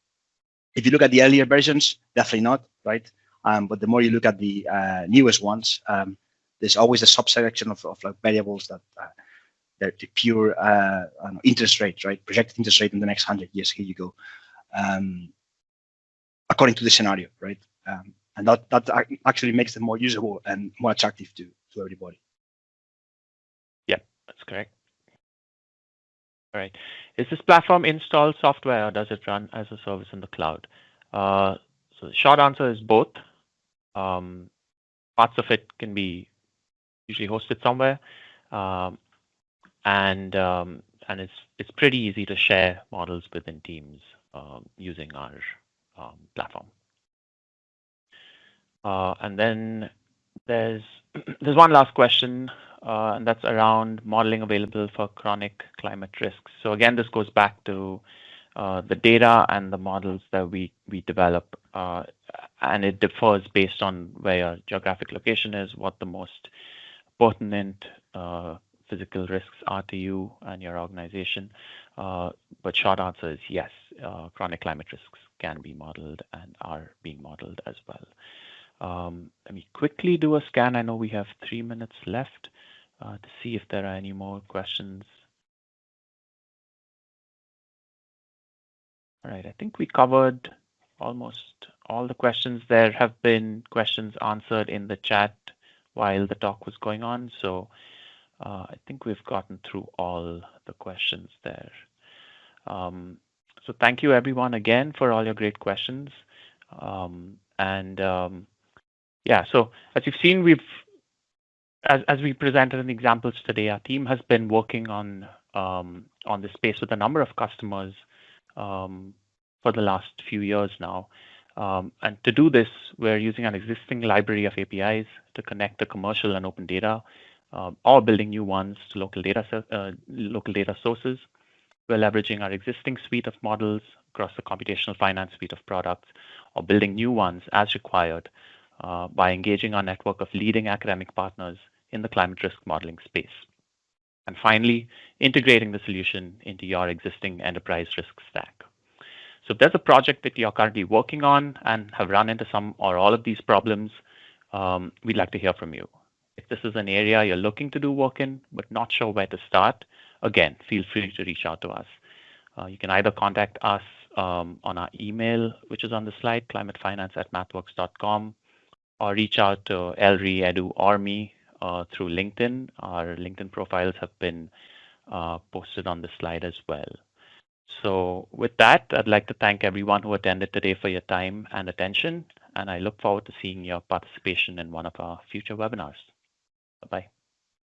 If you look at the earlier versions, definitely not, right? But the more you look at the newest ones, there's always a subsection of like variables that they're the pure interest rate, right? Projected interest rate in the next 100 years. Here you go, according to the scenario, right? And that actually makes them more usable and more attractive to everybody. Yeah, that's correct. All right. Is this platform installed software or does it run as a service in the cloud? So the short answer is both. Parts of it can be usually hosted somewhere, and it's pretty easy to share models within teams using our platform. And then there's one last question, and that's around modeling available for chronic climate risks. So again, this goes back to the data and the models that we develop, and it differs based on where your geographic location is, what the most pertinent physical risks are to you and your organization. But short answer is yes, chronic climate risks can be modeled and are being modeled as well. Let me quickly do a scan. I know we have 3 minutes left to see if there are any more questions. All right, I think we covered almost all the questions. There have been questions answered in the chat while the talk was going on. So I think we've gotten through all the questions there. So thank you everyone again for all your great questions. Yeah, so as you've seen, as we presented in examples today, our team has been working on this space with a number of customers for the last few years now. And to do this, we're using an existing library of APIs to connect the commercial and open data, or building new ones to local data sources. We're leveraging our existing suite of models across the computational finance suite of products, or building new ones as required by engaging our network of leading academic partners in the climate risk modeling space. And finally, integrating the solution into your existing enterprise risk stack. So if there's a project that you're currently working on and have run into some or all of these problems, we'd like to hear from you. If this is an area you're looking to do work in, but not sure where to start, again, feel free to reach out to us. You can either contact us on our email, which is on the slide, climatefinance@mathworks.com, or reach out to Elri, Edu, or me through LinkedIn. Our LinkedIn profiles have been posted on the slide as well. So with that, I'd like to thank everyone who attended today for your time and attention, and I look forward to seeing your participation in one of our future webinars. Bye-bye.